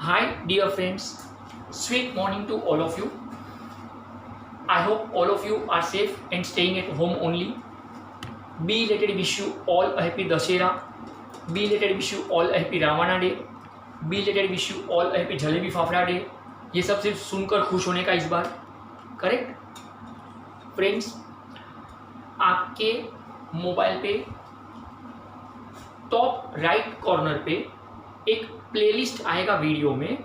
Hi, dear friends. Sweet morning to all of you. I hope all of you are safe and staying at home only. Belated wish you all a happy Dashera. Belated wish you all a happy Ravana Day. Belated wish you all a happy jalebi fafda day. ये सब सिर्फ सुनकर खुश होने का इस बार. Correct friends, आपके mobile पे टॉप राइट कॉर्नर पे एक प्लेलिस्ट आएगा वीडियो में.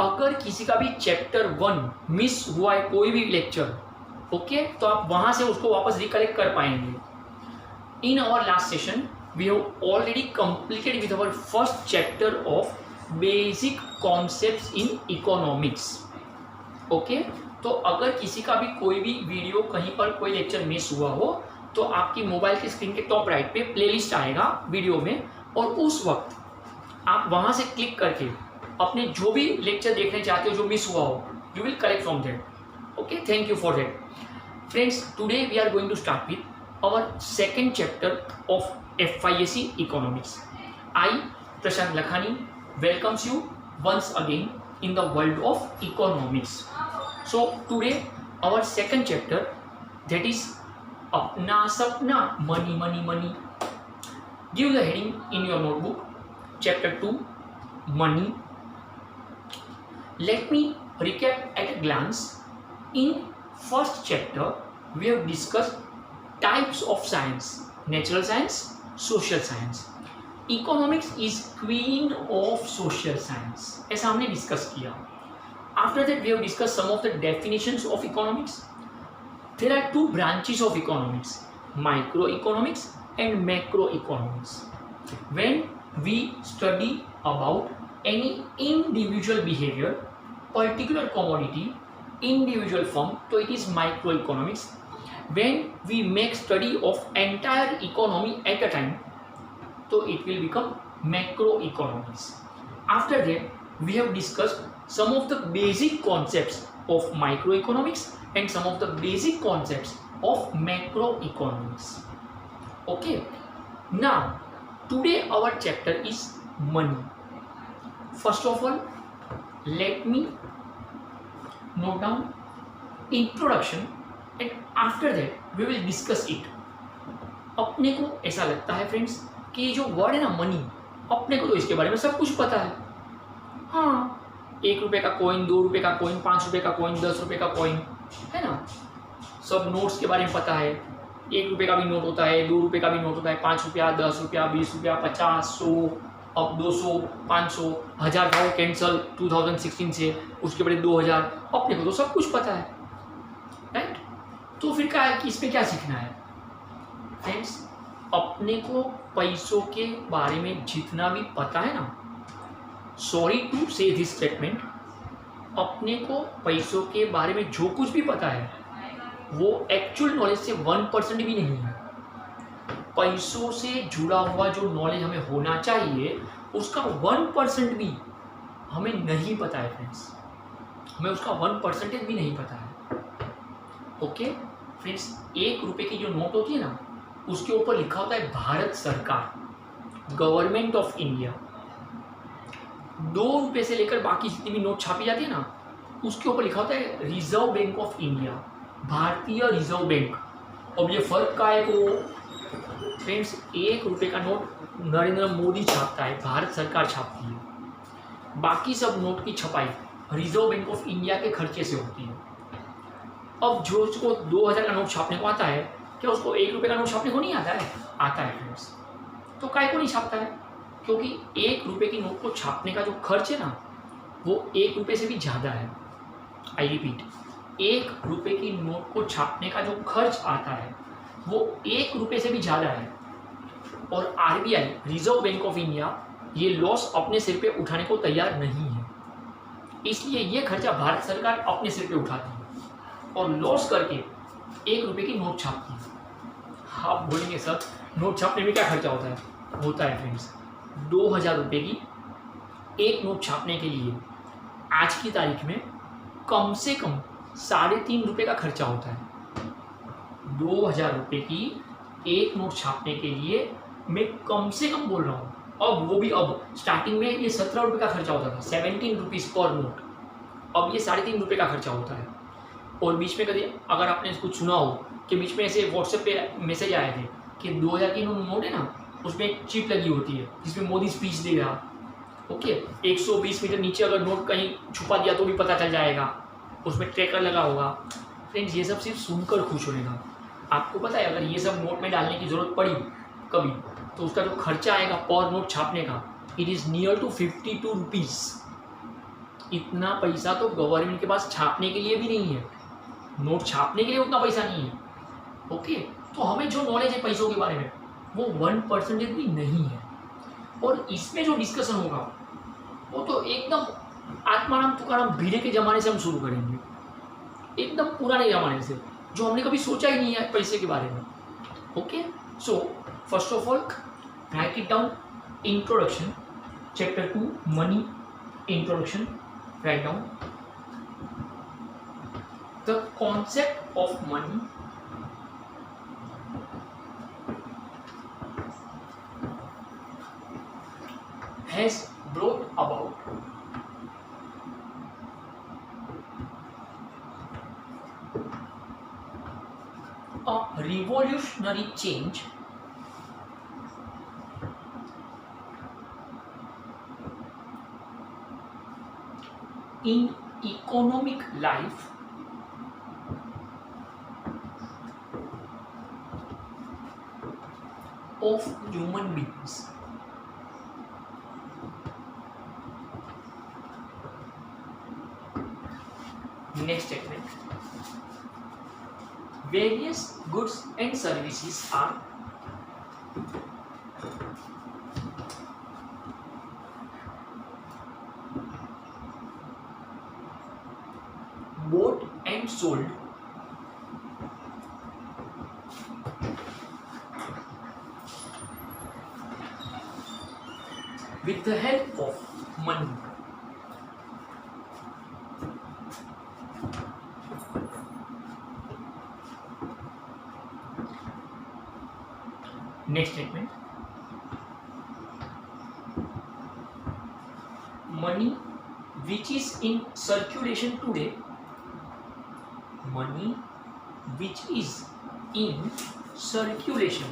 अगर किसी का भी चैप्टर 1 मिस हुआ है, कोई भी लेक्चर, ओके, तो आप वहां से उसको वापस रिकलेक्ट कर पाएंगे. In our last session we have already completed with our first chapter of basic concepts in economics. Okay, तो अगर किसी का भी कोई भी वीडियो कहीं पर कोई लेक्चर मिस हुआ हो तो आपकी मोबाइल की स्क्रीन के टॉप राइट पे प्लेलिस्ट आएगा वीडियो में, और उस वक्त आप वहां से क्लिक करके अपने जो भी लेक्चर देखने चाहते हो जो मिस हुआ हो, you will collect from that. Okay, thank you for that. Friends, today we are going to start with our second chapter of FYSE economics. I Prashant Lakhani welcomes you once again in the world of economics. So today our second chapter, that is अपना सपना, money money money. Give the heading in your notebook. Chapter 2, money. Let me recap at a glance. In first chapter we have discussed types of science: natural science, social science. Economics is queen of social science, ऐसा हमने discuss किया. After that we have discuss some of the definitions of economics. There are two branches of economics, micro economics and macro economics. When we study about any individual behaviour, particular commodity, individual firm, तो it is micro economics. When we make study of entire economy at a time, so it will become macroeconomics. After that we have discussed some of the basic concepts of microeconomics and some of the basic concepts of macroeconomics. Okay, now today our chapter is money. First of all, let me note down introduction and after that we will discuss it. अपने को ऐसा लगता है friends कि जो word है ना money, अपने को तो इसके बारे में सब कुछ पता है. हाँ, 1 रुपये का कॉइन, 2 रुपये का कॉइन, 5 रुपये का कॉइन, 10 रुपये का कॉइन, है ना. सब नोट्स के बारे में पता है. 1 रुपये का भी नोट होता है, 2 रुपये का भी नोट होता है, 5 रुपया, 10 रुपया, 20 रुपया, 50, 100, अब 200, 500, 1000 था वो कैंसल 2016 से, उसके बाद 2000. अपने को तो सब कुछ पता है, राइट. तो फिर क्या है कि इसमें क्या सीखना है फ्रेंड्स. अपने को पैसों के बारे में जितना भी पता है ना, सॉरी टू से दिस स्टेटमेंट, अपने को पैसों के बारे में जो कुछ भी पता है वो एक्चुअल नॉलेज से 1% भी नहीं है. पैसों से जुड़ा हुआ जो नॉलेज हमें होना चाहिए उसका 1% भी हमें नहीं पता है फ्रेंड्स. हमें उसका 1% भी नहीं पता है. ओके फ्रेंड्स, 1 रुपये की जो नोट होती है ना, उसके ऊपर लिखा होता है भारत सरकार, गवर्नमेंट ऑफ इंडिया. 2 रुपये से लेकर बाकी जितनी भी नोट छापी जाती है ना, उसके ऊपर लिखा होता है रिजर्व बैंक ऑफ इंडिया, भारतीय रिजर्व बैंक. अब ये फर्क का है को फ्रेंड्स, 1 रुपये का नोट नरेंद्र मोदी छापता है, भारत सरकार छापती है. बाकी सब नोट की छपाई रिजर्व बैंक ऑफ इंडिया के खर्चे से होती है. अब जो उसको 2000 का नोट छापने को आता है, क्या उसको 1 रुपये का नोट छापने को नहीं आता है? आता है फ्रेंड्स. तो काय को नहीं छापता है? क्योंकि 1 रुपये की नोट को छापने का जो खर्च है ना, वो 1 रुपये से भी ज़्यादा है. आई रिपीट, 1 रुपये की नोट को छापने का जो खर्च आता है वो 1 रुपये से भी ज़्यादा है. और RBI, reserve bank of India, ये लॉस अपने सिर पे उठाने को तैयार नहीं है. इसलिए ये खर्चा भारत सरकार अपने सिर पे उठाती है और लॉस करके 1 रुपये की नोट छापती है. आप बोलेंगे सर, नोट छापने में क्या खर्चा होता है? होता है फ्रेंड्स, 2000 रुपये की एक नोट छापने के लिए आज की तारीख में कम से कम 3.5 रुपये का खर्चा होता है. 2000 रुपये की एक नोट छापने के लिए मैं कम से कम बोल रहा हूँ, अब वो भी अब स्टार्टिंग में ये 17 रुपये का खर्चा होता था, 17 रुपीज़ पर नोट। अब ये 3.5 रुपये का खर्चा होता है। और बीच में कभी अगर आपने कुछ सुना हो कि बीच में ऐसे व्हाट्सएप पे मैसेज आए थे कि 2000 की नोट है ना, उसमें एक चिप लगी होती है जिसमें मोदी स्पीच दे रहा। ओके, 120 मीटर नीचे अगर नोट कहीं छुपा दिया तो भी पता चल जाएगा, उसमें ट्रैकर लगा होगा। फ्रेंड्स, ये सब सिर्फ सुनकर खुश होने का। आपको पता है अगर ये सब नोट में डालने की ज़रूरत पड़ी कभी तो उसका जो खर्चा आएगा पर नोट छापने का, it is near to 52 rupees. इतना पैसा तो गवर्नमेंट के पास छापने के लिए भी नहीं है, नोट छापने के लिए उतना पैसा नहीं है। ओके, तो हमें जो नॉलेज है पैसों के बारे में वो 1% भी नहीं है। और इसमें जो डिस्कशन होगा वो तो एकदम आत्माराम तुकाराम भिड़े के ज़माने से हम शुरू करेंगे, एकदम पुराने ज़माने से, जो हमने कभी सोचा ही नहीं है पैसे के बारे में। Okay, so first of all right it down. Introduction, chapter 2 money introduction. Write down the concept of money, has brought about a revolutionary change in economic life of human beings. Next statement. Various goods and services are bought and sold with the help of money. Next statement. Money which is in circulation today, money which is in circulation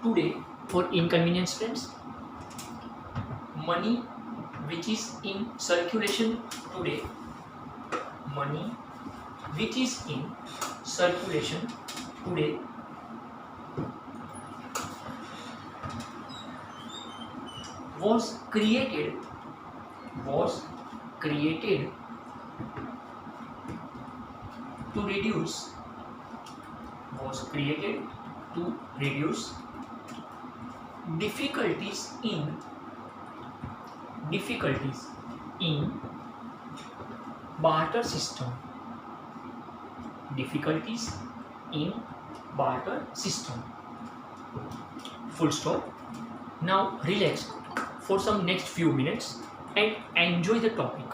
today, for inconvenience friends, money which is in circulation today, money which is in circulation today was created to reduce difficulties in barter system, difficulties in barter system, full stop. Now relax for some next few minutes and enjoy the topic.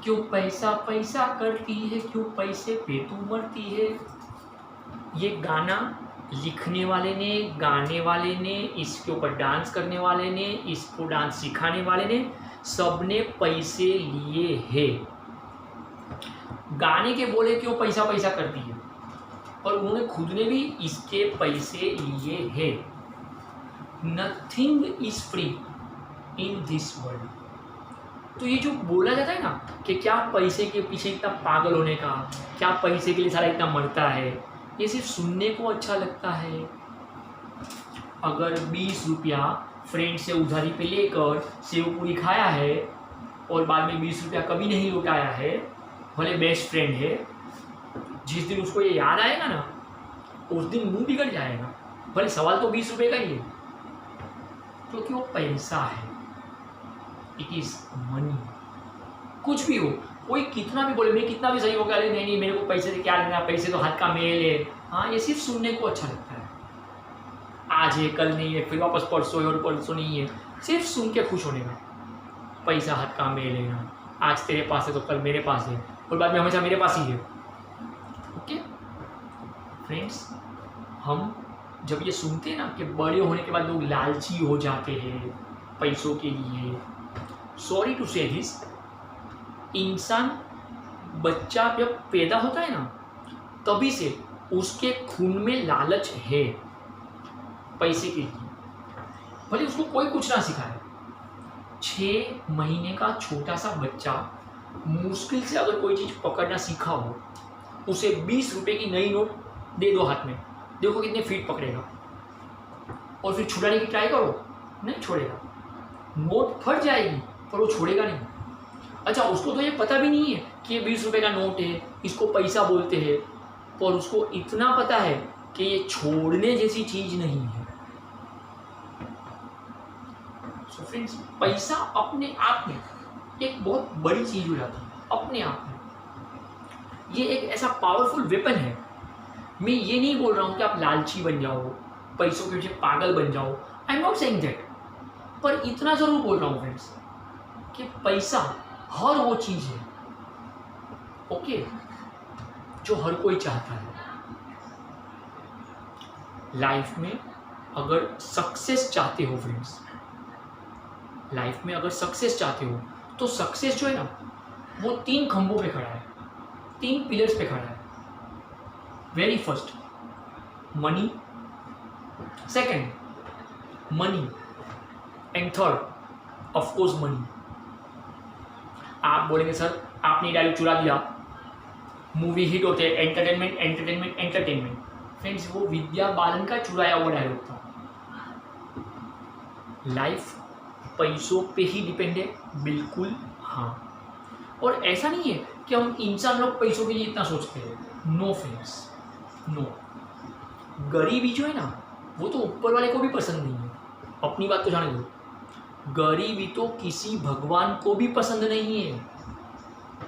क्यों पैसा पैसा करती है, क्यों पैसे पे तू मरती है। ये गाना लिखने वाले ने, गाने वाले ने, इसके ऊपर डांस करने वाले ने, इसको डांस सिखाने वाले ने, सबने पैसे लिए हैं। गाने के बोले क्यों पैसा पैसा करती है, और उन्होंने खुद ने भी इसके पैसे लिए हैं। Nothing is free in this world. तो ये जो बोला जाता है ना कि क्या पैसे के पीछे इतना पागल होने का, क्या पैसे के लिए सारा इतना मरता है, ये सिर्फ सुनने को अच्छा लगता है। अगर 20 रुपया फ्रेंड से उधारी पे लेकर सेव पूरी खाया है और बाद में 20 रुपया कभी नहीं लौटाया है, भले बेस्ट फ्रेंड है, जिस दिन उसको ये याद आएगा ना उस दिन मुंह बिगड़ जाएगा। भले सवाल तो 20 रुपये का ही है, क्योंकि वो पैसा है। It is money. कुछ भी हो, कोई कितना भी बोले, मैं कितना भी सही हो गया, अरे नहीं मेरे को पैसे से क्या लेना, पैसे तो हाथ का मेल है। हाँ, ये सिर्फ सुनने को अच्छा लगता है। आज है कल नहीं है, फिर वापस परसों है और परसों नहीं है, सिर्फ सुन के खुश होने का। पैसा हाथ का मेल है ना, आज तेरे पास है तो कल मेरे पास है और बाद में हमेशा मेरे पास ही है। ओके फ्रेंड्स, हम जब ये सुनते हैं ना कि बड़े होने के बाद लोग लालची हो जाते हैं पैसों के लिए, सॉरी टू से दिस, इंसान बच्चा जब पैदा होता है ना तभी से उसके खून में लालच है पैसे के लिए, भले उसको कोई कुछ ना सिखाए। 6 महीने का छोटा सा बच्चा मुश्किल से अगर कोई चीज़ पकड़ना सीखा हो, उसे 20 रुपए की नई नोट दे दो हाथ में, देखो कितने फीट पकड़ेगा, और फिर छुड़ाने की ट्राई करो, नहीं छोड़ेगा। नोट फट जाएगी पर वो छोड़ेगा नहीं। अच्छा, उसको तो ये पता भी नहीं है कि ये 20 रुपए का नोट है, इसको पैसा बोलते हैं, पर उसको इतना पता है कि ये छोड़ने जैसी चीज़ नहीं है। सो फ्रेंड्स, पैसा अपने आप में एक बहुत बड़ी चीज़ हो जाती है, अपने आप में ये एक ऐसा पावरफुल वेपन है। मैं ये नहीं बोल रहा हूँ कि आप लालची बन जाओ, पैसों के पीछे पागल बन जाओ, I am not saying that, पर इतना ज़रूर बोल रहा हूँ फ्रेंड्स कि पैसा हर वो चीज़ है, ओके, जो हर कोई चाहता है। लाइफ में अगर सक्सेस चाहते हो फ्रेंड्स, लाइफ में अगर सक्सेस चाहते हो तो सक्सेस जो है ना वो 3 खंभों पे खड़ा है, 3 पिलर्स पे खड़ा है। Very first money, second money, and third of course money. आप बोलेंगे सर आपने डायलॉग चुरा दिया, मूवी हिट होते हैं, एंटरटेनमेंट एंटरटेनमेंट एंटरटेनमेंट। फ्रेंड्स, वो विद्या बालन का चुराया हुआ डायलॉग था। लाइफ पैसों पे ही डिपेंड है, बिल्कुल हाँ। और ऐसा नहीं है कि हम इंसान लोग पैसों के लिए इतना सोचते हैं, नो फ्रेंड्स, नो। गरीबी जो है ना वो तो ऊपर वाले को भी पसंद नहीं है, अपनी बात तो जाने दो। गरीबी तो किसी भगवान को भी पसंद नहीं है,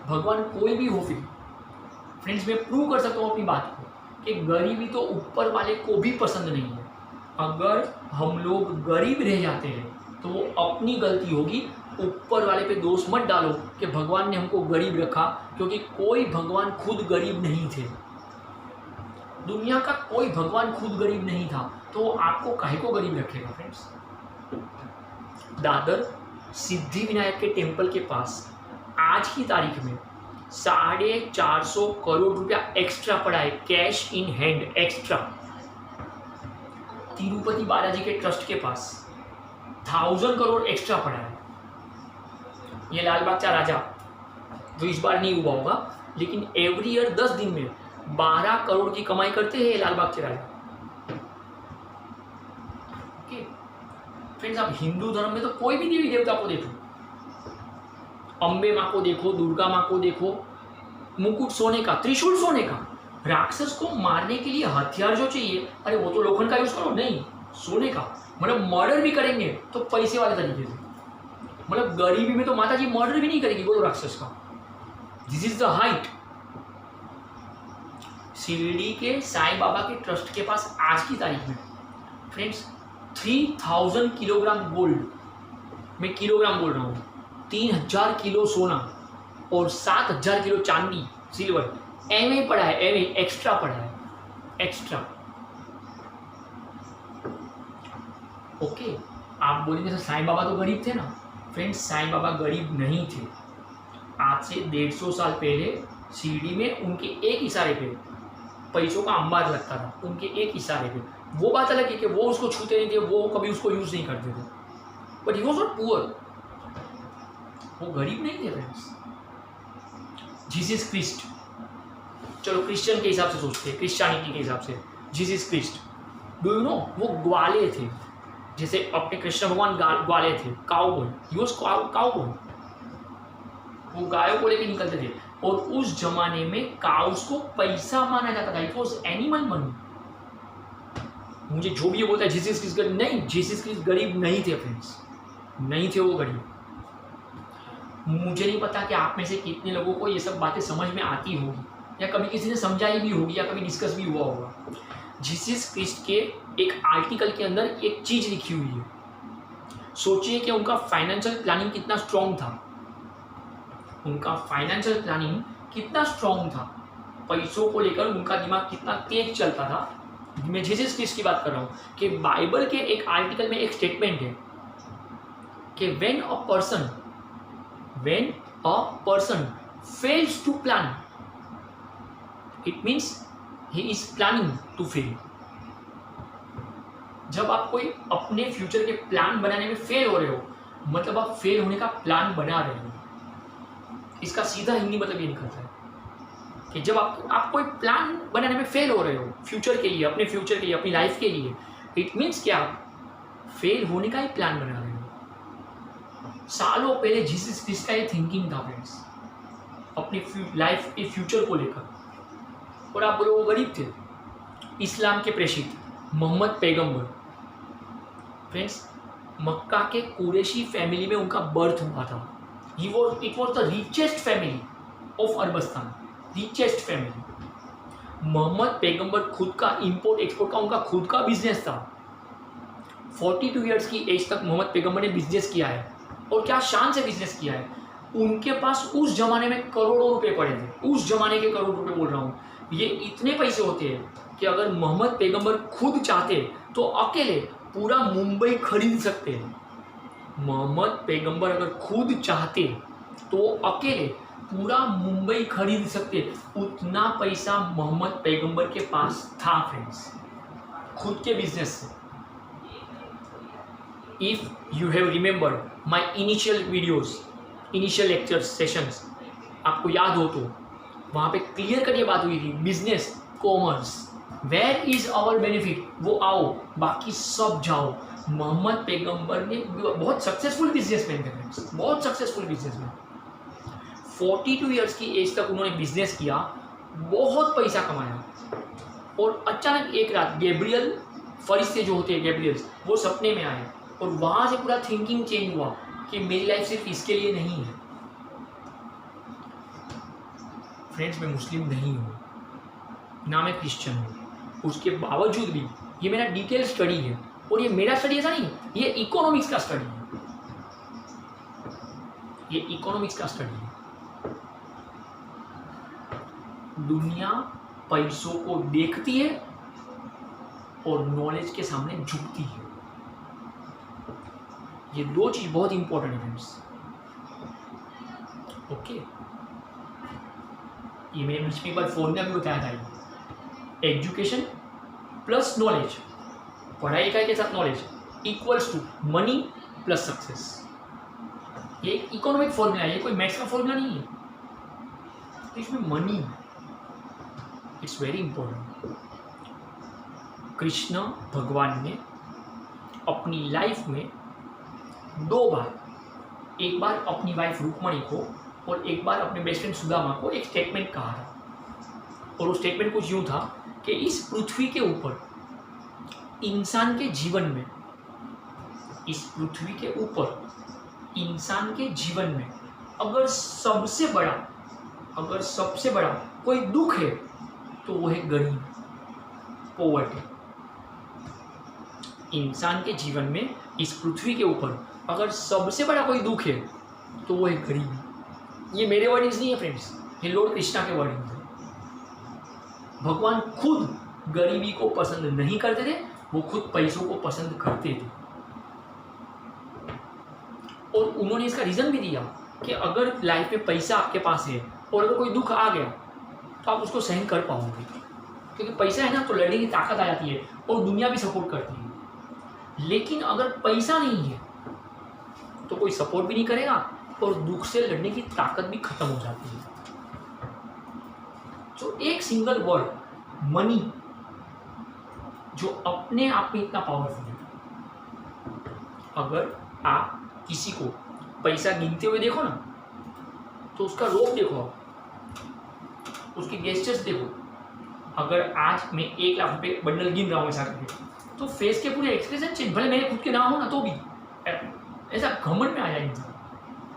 भगवान कोई भी हो। फिर फ्रेंड्स, मैं प्रूव कर सकता हूँ अपनी बात को कि गरीबी तो ऊपर वाले को भी पसंद नहीं है। अगर हम लोग गरीब रह जाते हैं तो वो अपनी गलती होगी, ऊपर वाले पे दोष मत डालो कि भगवान ने हमको गरीब रखा, क्योंकि कोई भगवान खुद गरीब नहीं थे। दुनिया का कोई भगवान खुद गरीब नहीं था, तो आपको काहे को गरीब रखेगा फ्रेंड्स। दादर सिद्धि विनायक के टेम्पल के पास आज की तारीख में 450 करोड़ रुपया एक्स्ट्रा पड़ा है, cash in hand extra. Tirupati Balaji के ट्रस्ट के पास 1000 करोड़ एक्स्ट्रा पड़ा है। ये लाल बाग का राजा जो इस बार नहीं हुआ होगा, लेकिन एवरी ईयर 10 दिन में 12 करोड़ की कमाई करते हैं लाल बाग के राजा। ओके फ्रेंड्स, आप हिंदू धर्म में तो कोई भी देवी देवता को देखो, अम्बे माँ को देखो, दुर्गा माँ को देखो, मुकुट सोने का, त्रिशूल सोने का। राक्षस को मारने के लिए हथियार जो चाहिए, अरे वो तो लोखंड का यूज करो, नहीं सोने का। मतलब मर्डर भी करेंगे तो पैसे वाले तरीके से, मतलब गरीबी में तो माता जी मर्डर भी नहीं करेगी, बोलो राक्षस का। This is the height. Shirdi के साईं बाबा के ट्रस्ट के पास आज की तारीख में फ्रेंड्स 3000 किलोग्राम गोल्ड, मैं किलोग्राम बोल रहा हूँ, 3000 किलो सोना और 7000 किलो चांदी सिल्वर एवं पड़ा है, एवं एक्स्ट्रा पड़ा है, एक्स्ट्रा। ओके आप बोलेंगे सर साईं बाबा तो गरीब थे ना। फ्रेंड्स, साईं बाबा गरीब नहीं थे। आज से 150 साल पहले शिरडी में उनके एक इशारे पे पैसों का अंबार लगता था, उनके एक इशारे पे। वो बात अलग है कि वो उसको छूते नहीं थे, वो कभी उसको यूज नहीं करते थे, but he was not poor, वो गरीब नहीं थे फ्रेंड्स। जीसस क्रिस्ट, चलो क्रिश्चियन के हिसाब से सोचते हैं, क्रिश्चियनिटी के हिसाब से Jesus Christ, do you know वो ग्वाले थे, जैसे अपने कृष्ण भगवान ग्वाले थे, काउबॉय, ही वाज काउबॉय, वो गायों को लेके निकलते थे। और उस जमाने में काउस को पैसा माना जाता था, इट वाज एनिमल मनी। मुझे जो भी ये बोलता है जीसस क्रिस्ट गरीब, नहीं, जीसस क्रिस्ट गरीब नहीं थे फ्रेंड्स, नहीं थे वो गरीब। मुझे नहीं पता कि आप में से कितने लोगों को ये सब बातें समझ में आती होगी, या कभी किसी ने समझाई भी होगी, या कभी डिस्कस भी हुआ होगा। जीसस क्रिस्ट के एक आर्टिकल के अंदर एक चीज़ लिखी हुई है। सोचिए कि उनका फाइनेंशियल प्लानिंग कितना स्ट्रॉन्ग था, उनका फाइनेंशियल प्लानिंग कितना स्ट्रॉन्ग था, पैसों को लेकर उनका दिमाग कितना तेज चलता था मैं जीसस क्रिस्ट की बात कर रहा हूँ कि बाइबल के एक आर्टिकल में एक स्टेटमेंट है कि when a person fails to plan, it means he is planning to fail. जब आप कोई अपने फ्यूचर के प्लान बनाने में फेल हो रहे हो, मतलब आप फेल होने का प्लान बना रहे हो। इसका सीधा हिंदी मतलब ये निकलता है कि जब आप कोई प्लान बनाने में फेल हो रहे हो फ्यूचर के लिए, अपने फ्यूचर के लिए, अपनी लाइफ के लिए, इट मीन्स क्या, आप फेल होने का ही प्लान बना रहे हो। सालों पहले जीसस क्रिस्ट का ये थिंकिंग था फ्रेंड्स, अपनी लाइफ के फ्यूचर को लेकर। और आप बोलो वो गरीब थे। इस्लाम के प्रेषित मोहम्मद पैगंबर, फ्रेंड्स, मक्का के कुरैशी फैमिली में उनका बर्थ हुआ था। It was the richest family of अरबस्तान, रिचेस्ट फैमिली। मोहम्मद पैगंबर खुद का इंपोर्ट एक्सपोर्ट का उनका खुद का बिजनेस था। 42 ईयर्स की एज तक मोहम्मद पैगंबर ने बिजनेस किया है, और क्या शान से बिजनेस किया है। उनके पास उस जमाने में करोड़ों रुपए पड़े थे, उस जमाने के करोड़ रुपए बोल रहा हूँ। ये इतने पैसे होते हैं कि अगर मोहम्मद पैगंबर खुद चाहते तो अकेले पूरा मुंबई खरीद सकते हैं। मोहम्मद पैगंबर अगर खुद चाहते तो अकेले पूरा मुंबई खरीद सकते। उतना पैसा मोहम्मद पैगंबर के पास था फ्रेंड्स, खुद के बिजनेस से। If you have remembered my initial videos, initial lecture sessions, आपको याद हो तो वहाँ पे क्लियर कर ये बात हुई थी, business, commerce, where is our benefit, वो आओ, बाकी सब जाओ। मोहम्मद पैगंबर ने बहुत सक्सेसफुल बिजनेसमैन थे फ्रेंड्स, बहुत सक्सेसफुल बिजनेसमैन। 42 ईयर्स की एज तक उन्होंने बिजनेस किया, बहुत पैसा कमाया। और अचानक एक रात गैब्रियल, फरिश्ते जो होते हैं गैब्रियल्स, वो सपने में आए, और वहाँ से पूरा थिंकिंग चेंज हुआ कि मेरी लाइफ सिर्फ इसके लिए नहीं है। फ्रेंड्स, मैं मुस्लिम नहीं हूँ, ना मैं क्रिश्चियन हूँ, उसके बावजूद भी ये मेरा डिटेल स्टडी है। और ये मेरा स्टडी ऐसा नहीं, ये इकोनॉमिक्स का स्टडी है, ये इकोनॉमिक्स का स्टडी है। दुनिया पैसों को देखती है और नॉलेज के सामने झुकती है। ये दो चीज बहुत इंपॉर्टेंट है फ्रेंड्स। ओके, ये मैंने पिछली बार फॉर्मूला भी बताया था, एजुकेशन प्लस नॉलेज, पढ़ाई लिखाई के साथ knowledge equals to money plus success. ये एक इकोनॉमिक फॉर्मूला है, ये कोई मैथ्स का फॉर्मूला नहीं है। इसमें money it's very important. Krishna भगवान ने अपनी लाइफ में दो बार, एक बार अपनी वाइफ रुक्मणी को और एक बार अपने बेस्ट फ्रेंड सुदामा को एक स्टेटमेंट कहा था। और वो स्टेटमेंट कुछ यूँ था कि इस पृथ्वी के ऊपर इंसान के जीवन में, इस पृथ्वी के ऊपर इंसान के जीवन में अगर सबसे बड़ा कोई दुख है तो वो है गरीब, पॉवर्टी। इंसान के जीवन में इस पृथ्वी के ऊपर अगर सबसे बड़ा कोई दुख है तो वो है गरीबी। ये मेरे वर्डिंग्स नहीं है फ्रेंड्स, ये लॉर्ड कृष्णा के वर्डिंग्स है। भगवान खुद गरीबी को पसंद नहीं करते थे, वो खुद पैसों को पसंद करते थे। और उन्होंने इसका रीज़न भी दिया कि अगर लाइफ में पैसा आपके पास है और अगर कोई दुख आ गया तो आप उसको सहन कर पाओगे, क्योंकि पैसा है ना तो लड़ने की ताकत आ जाती है और दुनिया भी सपोर्ट करती है। लेकिन अगर पैसा नहीं है तो कोई सपोर्ट भी नहीं करेगा और दुख से लड़ने की ताकत भी खत्म हो जाती है। तो एक सिंगल वर्ड मनी जो अपने आप में इतना पावरफुल है। अगर आप किसी को पैसा गिनते हुए देखो ना तो उसका रोप देखो, उसकी गेस्चर्स देखो। अगर आज मैं 1 लाख रुपए बंडल गिन रहा हूँ ऐसा करके, तो फेस के पूरे एक्सप्रेशन चेंज, भले मेरे खुद के ना हो ना तो भी ऐसा घमंड में आ जाए इंसान।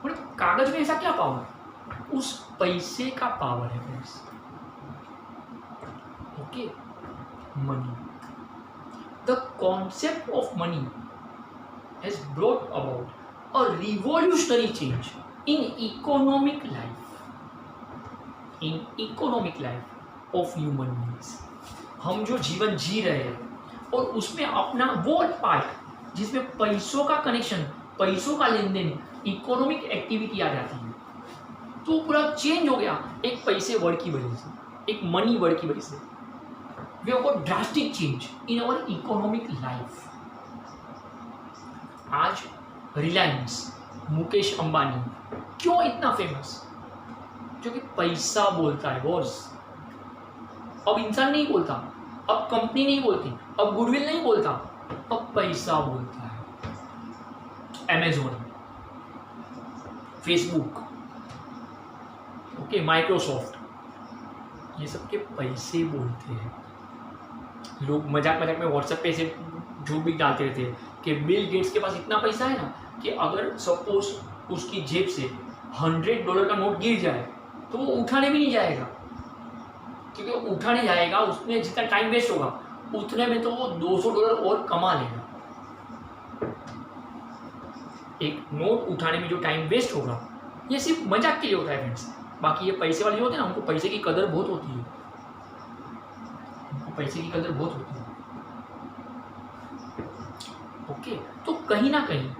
बट कागज में ऐसा क्या पावर, उस पैसे का पावर है friends. Okay, money, the concept of money has brought about a revolutionary change in economic life of human beings. हम जो जीवन जी रहे हैं और उसमें अपना वो पार्ट जिसमें पैसों का कनेक्शन, पैसों का लेन देन, इकोनॉमिक एक्टिविटी आ जाती है, तो पूरा चेंज हो गया एक पैसे वर्ड की वजह से, एक मनी वर्ड की वजह से। We have got drastic change in our economic life. आज रिलायंस, मुकेश अंबानी क्यों इतना फेमस? क्योंकि पैसा बोलता है बॉस। अब इंसान नहीं बोलता, अब कंपनी नहीं बोलती, अब गुडविल नहीं बोलता, अब पैसा बोलता है। अमेजोन, फेसबुक, ओके, माइक्रोसॉफ्ट, ये सब के पैसे बोलते हैं। लोग मजाक मजाक में व्हाट्सएप पे से झूठ भी डालते रहते हैं कि बिल गेट्स के पास इतना पैसा है ना कि अगर सपोज उसकी जेब से $100 का नोट गिर जाए तो वो उठाने भी नहीं जाएगा, क्योंकि वो उठाने जाएगा उसमें जितना टाइम वेस्ट होगा उतने में तो वो $200 और कमा लेगा। एक नोट उठाने में जो टाइम वेस्ट होगा ये सिर्फ मजाक के लिए होता है फ्रेंड्स। बाकी ये पैसे वाले जो होते हैं ना, उनको पैसे की कदर बहुत होती है, उनको पैसे की कदर बहुत होती है। ओके, तो कहीं ना कहीं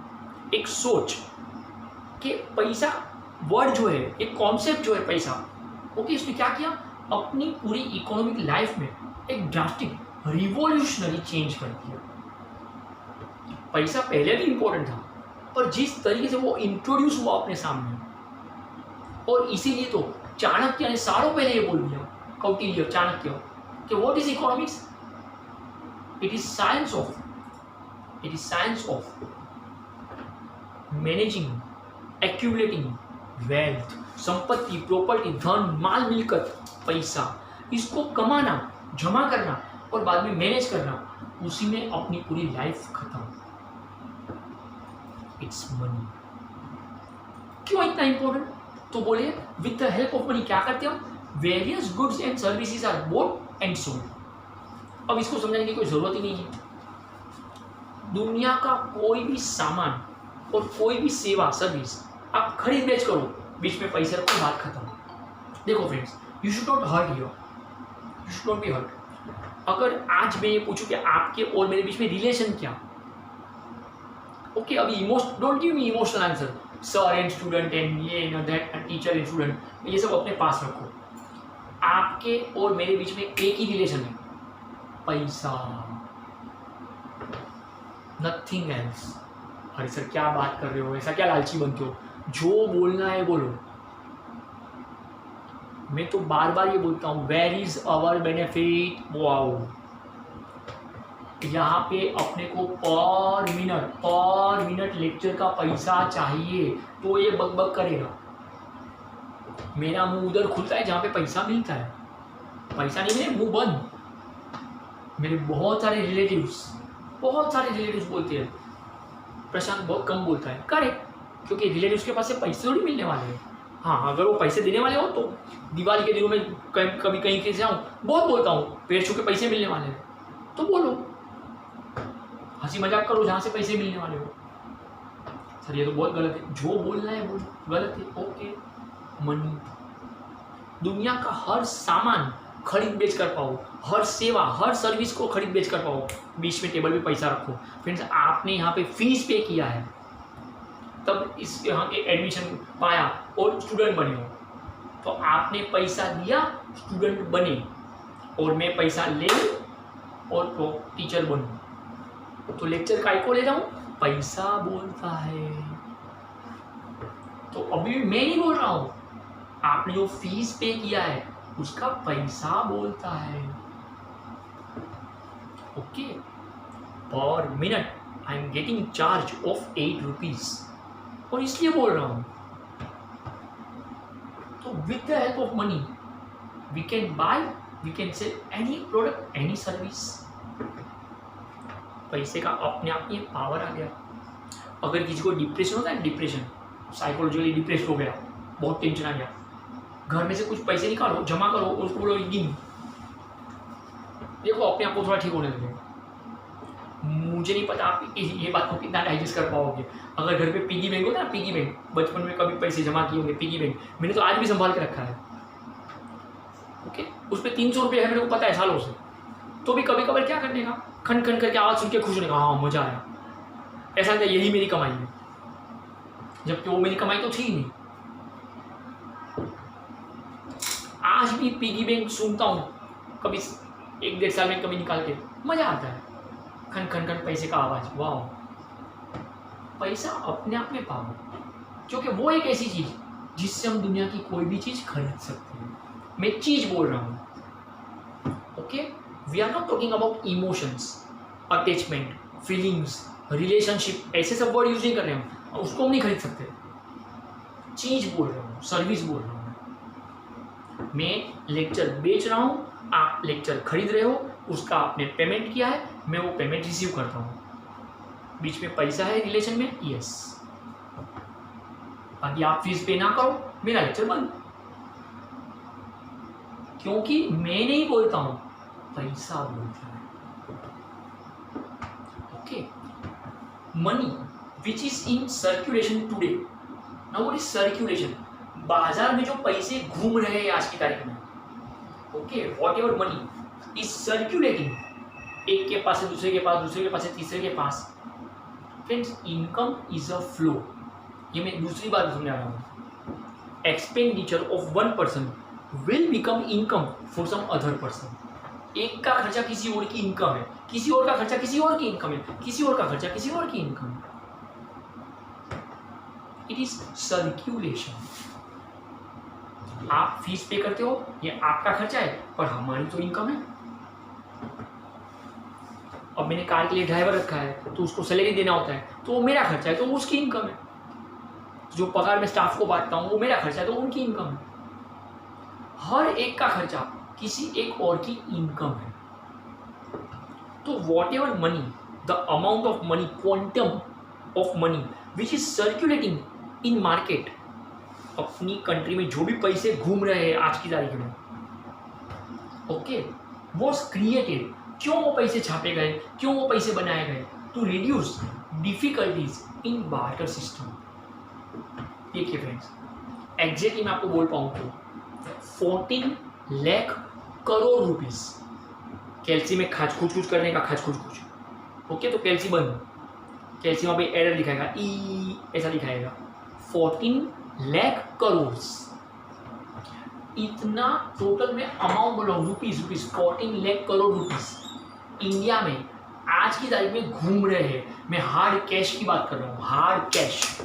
एक सोच कि पैसा वर्ड जो है, एक कॉन्सेप्ट जो है पैसा, ओके, इसने क्या किया, अपनी पूरी इकोनॉमिक लाइफ में एक ड्रास्टिक रिवॉल्यूशनरी चेंज कर दिया। पैसा पहले भी इंपॉर्टेंट था, पर जिस तरीके से वो इंट्रोड्यूस हुआ अपने सामने, और इसीलिए तो चाणक्य ने सालों पहले ये बोल दिया, कौटिल्य, चाणक्य, कि what is economics? It is science of managing, accumulating wealth, संपत्ति, प्रॉपर्टी, धन, माल, मिलकत, पैसा, इसको कमाना, जमा करना और बाद में मैनेज करना, उसी में अपनी पूरी लाइफ खत्म। It's money. क्यों इतना इंपॉर्टेंट? तो बोले with the help of money क्या करते हम? Various goods and services are bought and sold. अब इसको समझने की कोई जरूरत ही नहीं है। दुनिया का कोई भी सामान और कोई भी सेवा, सर्विस आप खरीद बेच करो, बीच में पैसे रखो, बात खत्म। देखो friends, you should not hurt here, you should not be hurt. अगर आज मैं ये पूछूं कि आपके और मेरे बीच में रिलेशन क्या, ओके, अभी don't give me emotional answer, sir and student and ये and that, teacher and student, ये सब अपने पास रखो। आपके और मेरे बीच में एक ही रिलेशन है, पैसा, नथिंग एल्स। अरे सर क्या बात कर रहे हो, ऐसा क्या लालची बनते हो? जो बोलना है बोलो। मैं तो बार बार ये बोलता हूँ, where is our benefit? Wow, यहाँ पे अपने को पर मिनट लेक्चर का पैसा चाहिए, तो ये बकबक करेगा। मेरा मुंह उधर खुलता है जहाँ पे पैसा मिलता है, पैसा नहीं मिले मुंह बंद। मेरे बहुत सारे रिलेटिव्स बोलते हैं प्रशांत बहुत कम बोलता है, करेक्ट, क्योंकि रिलेटिव्स के पास से पैसे थोड़ी मिलने वाले हैं। हाँ, अगर वो पैसे देने वाले हो तो दिवाली के दिनों में कभी कहीं के जाऊँ, बहुत बोलता हूँ, पैर छू के पैसे मिलने वाले हैं तो बोलो, हंसी मजाक करो जहाँ से पैसे मिलने वाले हो। सर ये तो बहुत गलत है, जो बोलना है बोलो, गलत है, ओके। मनी, दुनिया का हर सामान खरीद बेच कर पाओ, हर सेवा, हर सर्विस को खरीद बेच कर पाओ, बीच में टेबल पे पैसा रखो। फ्रेंड्स, आपने यहाँ पे फीस पे किया है, तब इस यहाँ के एडमिशन पाया और स्टूडेंट बने हो, तो आपने पैसा दिया, स्टूडेंट बने, और मैं पैसा ले और तो टीचर बनूँ, तो लेक्चर काय को ले जाऊँ? पैसा बोलता है। तो अभी मैं नहीं बोल रहा हूँ, आपने जो फीस पे किया है उसका पैसा बोलता है। ओके, पर minute I am getting charge of 8 rupees, और इसलिए बोल रहा हूं। तो with the help of money we can buy, we can sell any product, any service. पैसे का अपने आप में पावर आ गया। अगर किसी को डिप्रेशन होता है, डिप्रेशन, साइकोलॉजिकली डिप्रेस हो गया, बहुत टेंशन आ गया, घर में से कुछ पैसे निकालो, जमा करो, और उसको बोलो गिन, देखो अपने आप को थोड़ा ठीक होने लगेगा। मुझे नहीं पता आप ये बात को कितना डाइजेस्ट कर पाओगे। अगर घर पे पिगी बैंक होता है ना, पिगी बैंक, बचपन में कभी पैसे जमा किए होंगे, पिगी बैंक, मैंने तो आज भी संभाल के रखा है। ओके, उस पर 300 रुपये है, मेरे को पता है सालों से। तो भी कभी कभार क्या करने का, खन खन करके आवाज़ सुन के खुश होने का, हाँ मज़ा आया, ऐसा लगता है यही मेरी कमाई है, जबकि वो मेरी कमाई तो थी ही नहीं। आज भी पिगी बैंक सुनता हूँ कभी 1-1.5 साल में कभी निकाल के, मज़ा आता है, खन खन खन पैसे का आवाज़, वाह। पैसा अपने आप में पावर, क्योंकि वो एक ऐसी चीज़ जिससे हम दुनिया की कोई भी चीज़ खरीद सकते हैं। मैं चीज़ बोल रहा हूँ, okay. We are not talking about emotions, attachment, feelings, relationship, ऐसे सब वर्ड यूज नहीं कर रहे हम, उसको हम नहीं खरीद सकते। चीज़ बोल रहा हूँ, सर्विस बोल रहा हूँ। मैं लेक्चर बेच रहा हूँ, आप लेक्चर खरीद रहे हो, उसका आपने पेमेंट किया है, मैं वो पेमेंट रिसीव करता हूँ, बीच में पैसा है रिलेशन में, यस। बाकी आप फीस पे ना करो, मेरा लेक्चर बंद, क्योंकि मैं नहीं बोलता हूँ, पैसा बोलता है, okay. Money which is in circulation today, now what is circulation, बाजार में जो पैसे घूम रहे हैं आज की तारीख में, okay, what ever money is circulating, एक के पास से दूसरे के पास, दूसरे के पास से तीसरे के पास। Friends, income is a flow, ये मैं दूसरी बार समझा रहा हूँ। Expenditure of one person will become income for some other person. एक का खर्चा किसी और की इनकम है, किसी और का खर्चा किसी और की इनकम है, किसी और का खर्चा किसी और की इनकम है। It is circulation. आप फीस पे करते हो, ये आपका खर्चा है, पर हमारी तो इनकम है। अब मैंने कार के लिए ड्राइवर रखा है, तो उसको सैलरी देना होता है, तो वो मेरा खर्चा है, तो उसकी इनकम है। जो पगार में स्टाफ को बांटता हूँ, वो मेरा खर्चा है, तो उनकी इनकम है। हर एक का खर्चा किसी एक और की इनकम है। तो what ever money, the amount of money, quantum of money which is circulating in market, अपनी कंट्री में जो भी पैसे घूम रहे हैं आज की तारीख में, ओके, वॉज क्रिएटेड, क्यों वो पैसे छापे गए, क्यों वो पैसे बनाए गए, to reduce difficulties in barter system. देखिए फ्रेंड्स, एग्जैक्टली मैं आपको बोल पाऊँ तो 14 लाख करोड़ रुपीस कैल्सी में खाच खुच करने का, खाच खुच, ओके, तो कैल्सी बंद, कैल्सी वहाँ पे एरर दिखाएगा, ई ऐसा दिखाएगा। 14 लाख करोड़, इतना टोटल में अमाउंट बोलो, rupees 14 lakh crore rupees India में आज की तारीख में घूम रहे हैं। मैं हार्ड कैश की बात कर रहा हूँ, hard cash,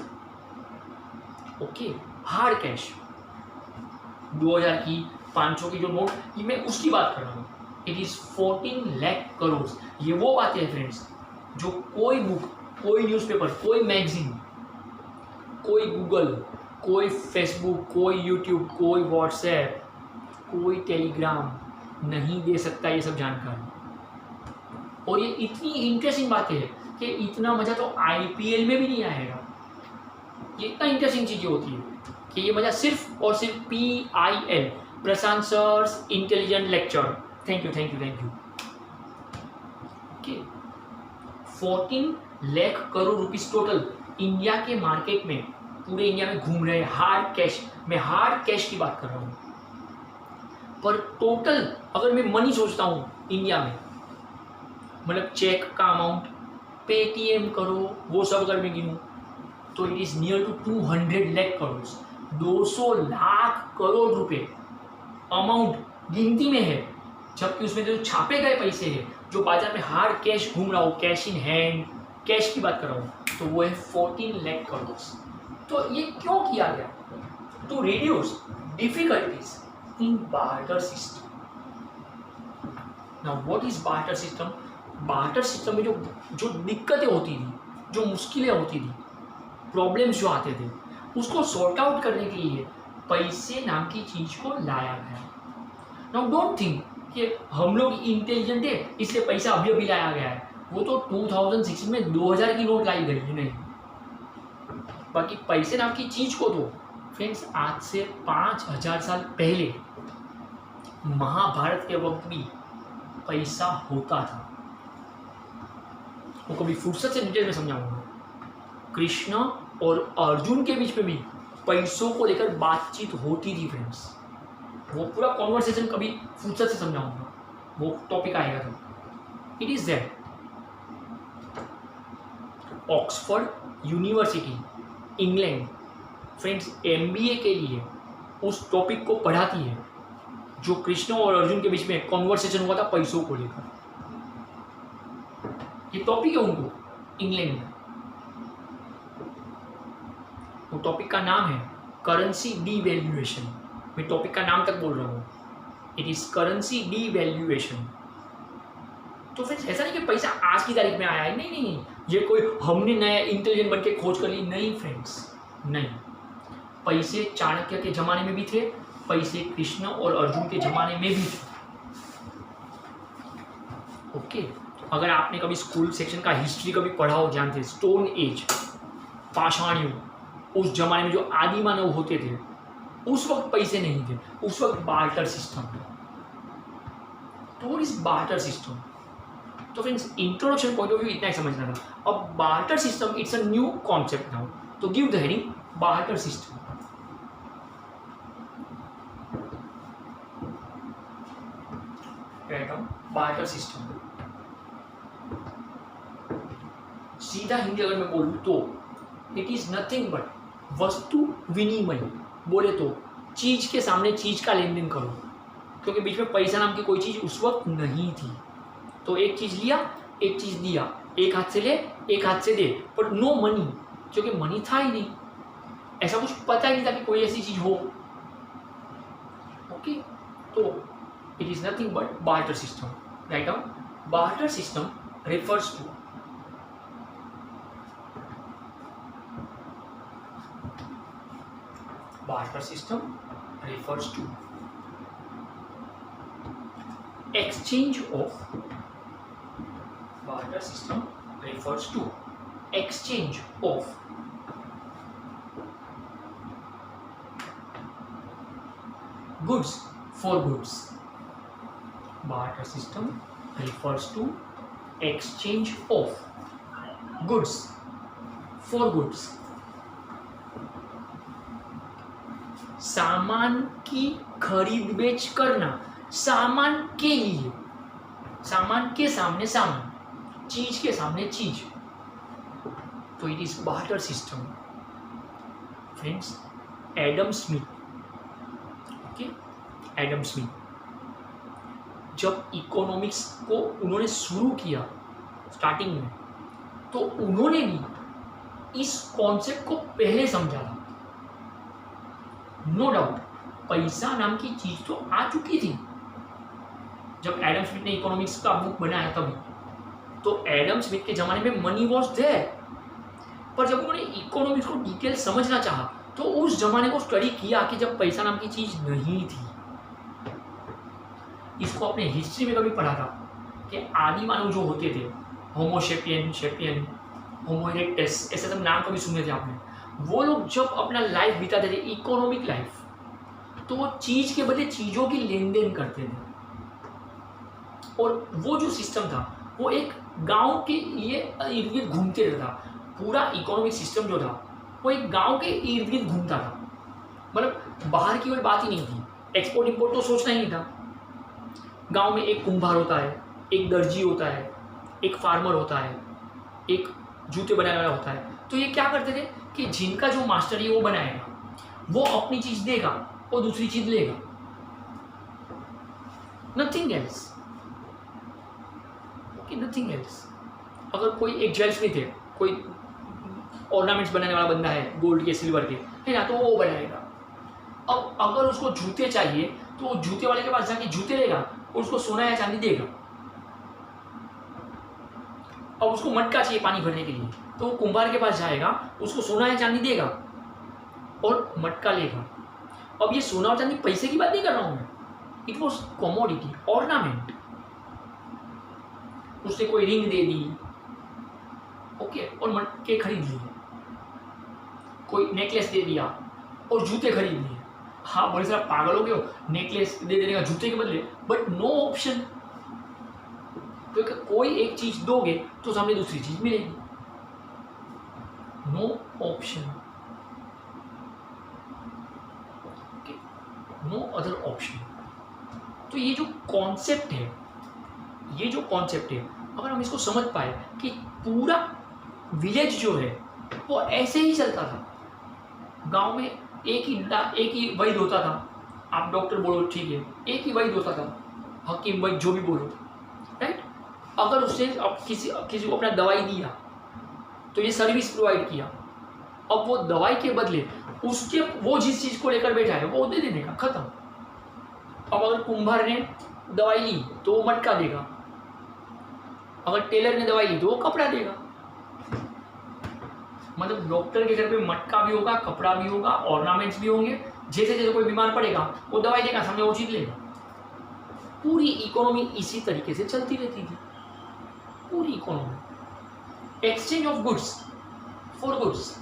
okay, hard cash, 2000 की 500 की जो नोट, ये मैं उसकी बात कर रहा हूँ। It is 14 lakh crore. ये वो बातें हैं फ्रेंड्स, जो कोई बुक, कोई न्यूज़पेपर, कोई मैगजीन, कोई गूगल, कोई फेसबुक, कोई यूट्यूब, कोई व्हाट्सएप, कोई टेलीग्राम नहीं दे सकता ये सब जानकारी। और ये इतनी इंटरेस्टिंग बातें हैं कि इतना मज़ा तो IPL में भी नहीं आएगा। ये इतना इंटरेस्टिंग चीज़ें होती है कि ये मज़ा सिर्फ और सिर्फ PIL, Prashant sir's intelligent lecture, thank you okay. 14 lakh crore rupees total India के मार्केट में, पूरे इंडिया में घूम रहे हैं हार्ड कैश। मैं हार्ड कैश की बात कर रहा हूँ, पर टोटल अगर मैं मनी सोचता हूँ इंडिया में, मतलब चेक का अमाउंट, पेटीएम करो, वो सब अगर मैं गिनूँ तो it is near to 200 lakh crore, 200 lakh crore रुपए अमाउंट गिनती में है। जबकि उसमें जो छापे गए पैसे हैं, जो बाजार में हार्ड कैश घूम रहा हो, कैश इन हैंड, कैश की बात कर रहा हूँ, तो वो है 14 लाख करोड़। तो ये क्यों किया गया? To reduce difficulties in barter system. Now what is barter system? Barter system में जो दिक्कतें होती थी, जो मुश्किलें होती थी, प्रॉब्लम्स जो आते थे, उसको सॉर्ट आउट करने के लिए पैसे नाम की चीज़ को लाया गया। नाउ डोंट थिंक कि हम लोग इंटेलिजेंट है इसलिए पैसा अभी अभी लाया गया है। वो तो 2006 में 2000 की नोट लाई गई है, नहीं। बाकी पैसे नाम की चीज़ को तो फ्रेंड्स आज से 5000 साल पहले महाभारत के वक्त भी पैसा होता था। वो कभी फुर्सत से डिटेल में समझाऊंगा। कृष्ण और अर्जुन के बीच में भी पैसों को लेकर बातचीत होती थी फ्रेंड्स। वो पूरा कॉन्वर्सेशन कभी फुर्सत से समझाऊंगा, वो टॉपिक आएगा तो। It is that Oxford university England friends MBA के लिए उस टॉपिक को पढ़ाती है जो कृष्ण और अर्जुन के बीच में कॉन्वर्सेशन हुआ था पैसों को लेकर। ये टॉपिक है उनको इंग्लैंड में। वो टॉपिक का नाम है करेंसी डीवैल्यूएशन। मैं टॉपिक का नाम तक बोल रहा हूँ, इट इज करेंसी डीवैल्यूएशन। तो फ्रेंड्स ऐसा नहीं कि पैसा आज की तारीख में आया है, नहीं नहीं नहीं, ये कोई हमने नया इंटेलिजेंट बन के खोज कर ली, नहीं फ्रेंड्स, नहीं। पैसे चाणक्य के जमाने में भी थे, पैसे कृष्ण और अर्जुन के जमाने में भी थे। ओके, अगर आपने कभी स्कूल सेक्शन का हिस्ट्री कभी पढ़ा हो, ध्यान से, स्टोन एज, पाषाण युग, उस जमाने में जो आदि मानव होते थे उस वक्त पैसे नहीं थे, उस वक्त बार्टर सिस्टम था। तो इस बार्टर सिस्टम, तो friends introduction point of view इतना ही समझना था। अब barter system it's a new concept now, तो give the heading barter system. Barter system सीधा हिंदी अगर मैं बोलूं तो इट इज नथिंग बट वस्तु विनिमय। बोले तो चीज के सामने चीज का लेन देन करो, क्योंकि बीच में पैसा नाम की कोई चीज उस वक्त नहीं थी। तो एक चीज लिया, एक चीज दिया, एक हाथ से ले, एक हाथ से दे, बट नो मनी, क्योंकि मनी था ही नहीं, ऐसा कुछ पता ही नहीं था कि कोई ऐसी चीज हो। ओके, तो it is nothing but barter system. Write down, barter system refers to barter system refers to exchange of barter system refers to exchange of goods for goods. Barter system refers to exchange of goods for goods. सामान की खरीद बेच करना, सामान के लिए, सामान के सामने सामान, चीज के सामने चीज, तो it is barter system. Friends, Adam Smith, okay, Adam Smith जब इकोनॉमिक्स को उन्होंने शुरू किया स्टार्टिंग में, तो उन्होंने भी इस कॉन्सेप्ट को पहले समझा था। नो डाउट पैसा नाम की चीज तो आ चुकी थी जब एडम स्मिथ ने इकोनॉमिक्स का बुक बनाया तभी। तो एडम स्मिथ के जमाने में मनी वॉज देयर, पर जब उन्होंने इकोनॉमिक्स को डिटेल समझना चाहा तो उस जमाने को स्टडी किया कि जब पैसा नाम की चीज नहीं थी। इसको अपने हिस्ट्री में कभी पढ़ा था कि आदि मानव जो होते थे, होमोसेपियन, शेपियन, होमो इरेक्टस, ऐसे सब नाम कभी सुने थे आपने। वो लोग जब अपना लाइफ बिताते थे, इकोनॉमिक लाइफ, तो वो चीज के बदले चीजों की लेन देन करते थे। और वो जो सिस्टम था वो एक गांव के लिए इर्द गिर्द घूमते रहता। पूरा इकोनॉमिक सिस्टम जो था वो एक गांव के इर्द गिर्द घूमता था। मतलब बाहर की कोई बात ही नहीं थी, एक्सपोर्ट इंपोर्ट तो सोचना ही नहीं था। गांव में एक कुंभार होता है, एक दर्जी होता है, एक फार्मर होता है, एक जूते बनाने वाला होता है। तो ये क्या करते थे कि जिनका जो मास्टर है वो बनाएगा, वो अपनी चीज देगा और दूसरी चीज लेगा, nothing else. Okay, nothing else. अगर कोई एक ज्वेलर्स है, कोई ऑर्नामेंट्स बनाने वाला बंदा है, गोल्ड के, सिल्वर के, है ना, तो वो बनाएगा। अब अगर उसको जूते चाहिए तो वो जूते वाले के पास जाके जूते लेगा और उसको सोना या चांदी देगा। अब उसको मटका चाहिए पानी भरने के लिए तो वो कुंभार के पास जाएगा, उसको सोना या चांदी देगा और मटका लेगा। अब ये सोना और चांदी पैसे की बात नहीं कर रहा हूं मैं, इट वॉज कॉमोडिटी, ऑर्नामेंट। उसने कोई रिंग दे दी, ओके, और मटके खरीद लिए, कोई नेकलेस दे दिया और जूते खरीद लिए। हाँ, बड़े सारा पागल हो गए हो, नेकलेस दे देने का जूते के बदले, बट नो ऑप्शन। क्योंकि कोई एक चीज दोगे तो सामने दूसरी चीज मिलेगी, no option, no other option. तो ये जो कॉन्सेप्ट है अगर हम इसको समझ पाए कि पूरा विलेज जो है वो ऐसे ही चलता था, गांव में एक ही वैद्य होता था, आप डॉक्टर बोलो ठीक है, एक ही वैद्य होता था, हकीम वैद्य जो भी बोलो, राइट। अगर उसने अब किसी को अपना दवाई दिया तो ये सर्विस प्रोवाइड किया, अब वो दवाई के बदले उसके वो जिस चीज़ को लेकर बैठा है वो दे देने का, खत्म। अब अगर कुंभार ने दवाई ली तो वो मटका देगा, अगर टेलर ने दवाई ली तो वो कपड़ा देगा। मतलब डॉक्टर के घर पे मटका भी होगा, कपड़ा भी होगा, ऑर्नामेंट्स भी होंगे, जैसे जैसे कोई बीमार पड़ेगा वो दवाई देगा, सामने वो चीज लेगा। पूरी इकोनॉमी इसी तरीके से चलती रहती थी, पूरी economy. Exchange of goods for goods.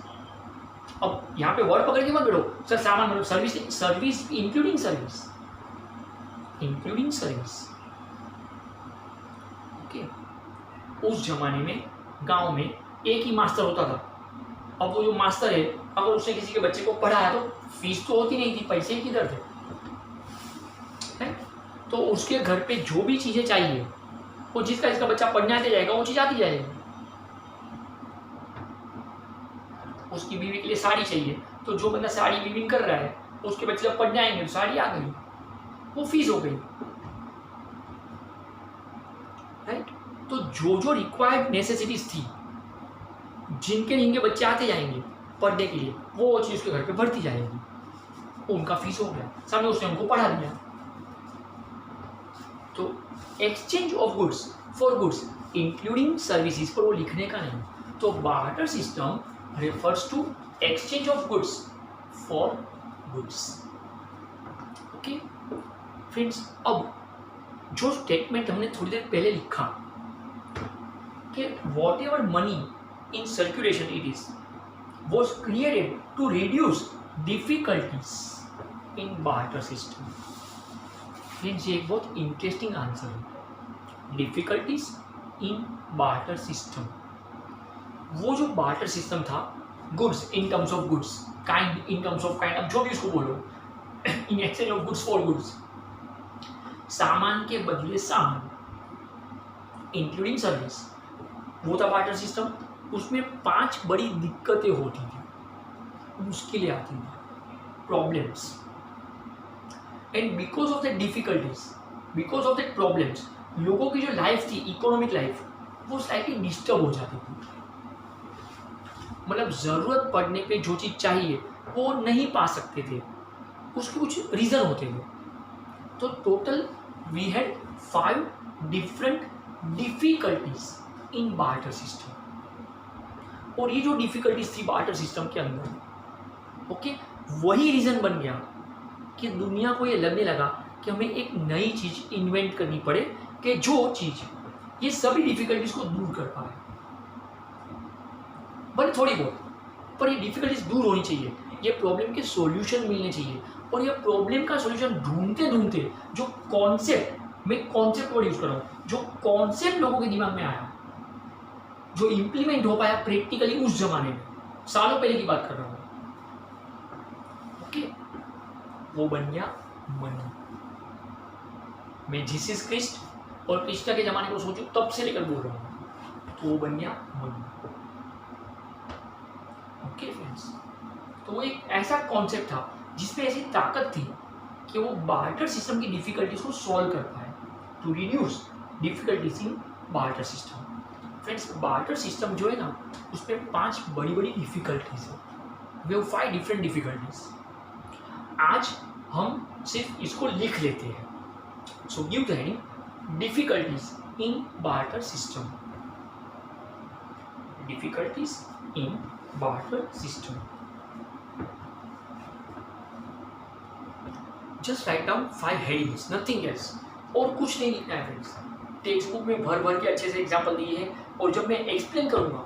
अब यहाँ पे वर्ड पकड़ के मत बैठो सर, सामान मतलब सर्विस इंक्लूडिंग सर्विस, ओके। उस जमाने में गांव में एक ही मास्टर होता था। अब वो जो मास्टर है, अगर उसने किसी के बच्चे को पढ़ाया तो फीस तो होती नहीं थी, पैसे किधर थे, तो उसके घर पे जो भी चीजें चाहिए वो जिसका बच्चा पढ़ने आते जाएगा वो चीज आती जाएगी। उसकी बीवी के लिए साड़ी चाहिए तो जो बंदा साड़ी वीविंग कर रहा है उसके बच्चे जब पढ़ने आएंगे तो साड़ी आ गई, वो फीस हो गई, राइट। तो जो जो रिक्वायर्ड नेसेसिटीज थी, जिनके बच्चे आते जाएंगे पढ़ने के लिए, वो चीज उसके घर पे बढ़ती जाएगी, उनका फीस हो गया, सामने उसने उनको पढ़ा दिया। तो exchange of goods for goods including services पर वो लिखने का नहीं, तो barter system refers to exchange of goods for goods, okay friends. अब जो स्टेटमेंट हमने थोड़ी देर पहले लिखा कि whatever money in circulation it is was created to reduce difficulties in barter system। Friends ये एक बहुत इंटरेस्टिंग आंसर है, डिफिकल्टीज इन बार्टर सिस्टम। वो जो बार्टर सिस्टम था, goods in terms of goods, kind in terms of kind, अब जो भी उसको बोलो, in exchange of goods for goods, सामान के बदले सामान, इंक्लूडिंग सर्विस, वो था बार्टर सिस्टम। उसमें 5 बड़ी दिक्कतें होती थी, मुश्किलें आती थी, problems, and because of the difficulties, because of the problems, लोगों की जो लाइफ थी, इकोनॉमिक लाइफ, वो स्लाइटली डिस्टर्ब हो जाती थी। मतलब ज़रूरत पड़ने पे जो चीज़ चाहिए वो नहीं पा सकते थे, उसके कुछ रीज़न होते थे। तो total we had 5 different difficulties in barter system. और ये जो डिफिकल्टीज थी बार्टर सिस्टम के अंदर, ओके, वही रीज़न बन गया कि दुनिया को ये लगने लगा कि हमें एक नई चीज़ इन्वेंट करनी पड़े कि जो चीज़ ये सभी डिफिकल्टीज को दूर कर पाए। भले थोड़ी बहुत, पर ये डिफिकल्टीज दूर होनी चाहिए, ये प्रॉब्लम के सॉल्यूशन मिलने चाहिए। और ये प्रॉब्लम का सॉल्यूशन ढूंढते ढूंढते जो कॉन्सेप्ट, मैं कॉन्सेप्ट वर्ड यूज कर रहा हूँ, जो कॉन्सेप्ट लोगों के दिमाग में आया, जो इम्प्लीमेंट हो पाया प्रैक्टिकली उस जमाने में, सालों पहले की बात कर रहा हूँ, ओके, वो बन गया मनी। मैं जीसस क्रिस्ट और कृष्णा के जमाने को सोचूं तब से लेकर बोल रहा हूँ, तो वो बन गया मनी, ओके फ्रेंड्स। तो वो एक ऐसा कॉन्सेप्ट था जिसमें ऐसी ताकत थी कि वो बार्टर सिस्टम की डिफिकल्टीज को सॉल्व कर पाए, to reduce difficulties in barter system. Friends, barter system जो है ना, उसमें 5 बड़ी बड़ी डिफिकल्टीज है, वे 5 डिफरेंट डिफिकल्टीज। आज हम सिर्फ इसको लिख लेते हैं। So give the heading difficulties in barter system, difficulties in barter system. Just write down 5 headings, nothing else, और कुछ नहीं लिखना है फ्रेंड्स। टेक्स्ट बुक में भर भर के अच्छे से एग्जाम्पल दिए हैं, और जब मैं एक्सप्लेन करूंगा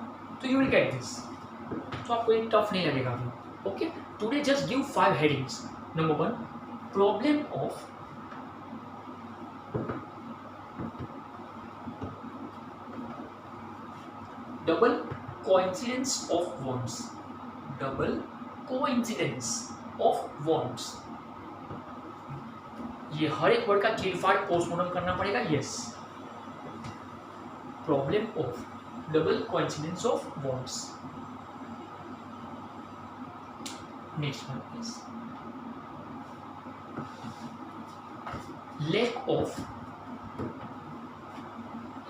तो यू विल गेट दिस, तो आपको ये टफ नहीं लगेगा अभी, okay. Today just give 5 headings. Number 1, problem of double coincidence of wants, double coincidence of wants. ये हर एक वर्ड का चीरफाड़ पोस्टमॉर्टम करना पड़ेगा, yes. Problem of double coincidence of words. Next one is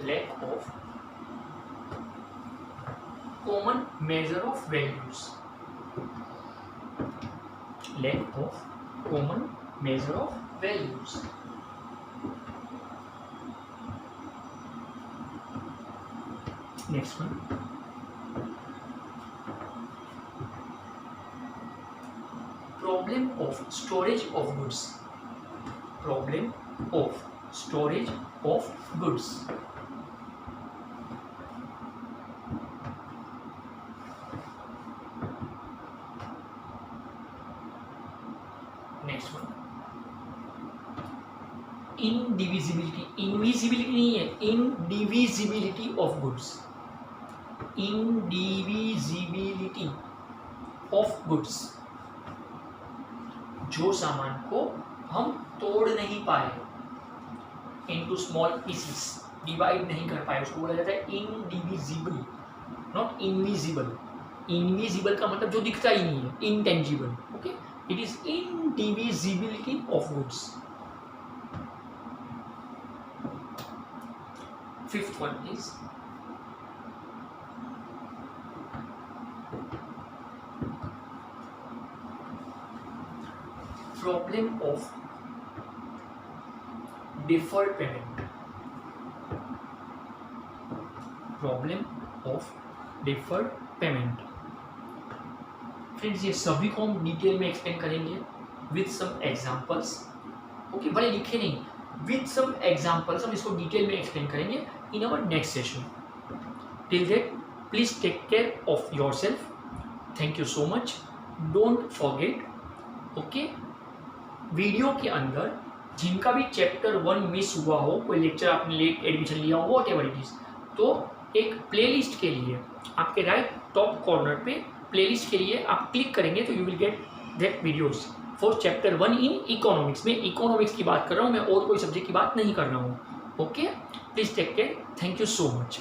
lack of common measure of values. Lack of common measure of values. Next one. Problem of storage of goods. Problem of storage of goods. Next one indivisibility. Invisibility नहीं है, indivisibility of goods. Indivisibility of goods. जो सामान को हम तोड़ नहीं पाए, into small pieces, divide नहीं कर पाए, उसको बोला जाता है इनडिविजिबल, नॉट इनविजिबल. इनविजिबल का मतलब जो दिखता ही नहीं है, intangible. Okay, it is indivisibility of goods. Fifth one is problem of deferred payment. Problem of deferred payment. Friends ये सभी को हम डिटेल में एक्सप्लेन करेंगे विथ सम एग्जांपल्स. ओके, भले लिखे नहीं, विथ सम एग्जांपल्स हम इसको डिटेल में एक्सप्लेन करेंगे in our next session. Till that please take care of yourself. Thank you so much. Don't forget. Okay, video के अंदर जिनका भी चैप्टर 1 मिस हुआ हो, कोई लेक्चर आपने लेट एडमिशन लिया हो, वॉट एवर इट इज, तो एक प्लेलिस्ट के लिए आपके राइट टॉप कॉर्नर पे प्लेलिस्ट के लिए आप क्लिक करेंगे तो you will get that videos for chapter 1 in economics. में इकोनॉमिक्स की बात कर रहा हूँ मैं, और कोई सब्जेक्ट की बात नहीं कर रहा हूँ. Okay, please take care. Thank you so much.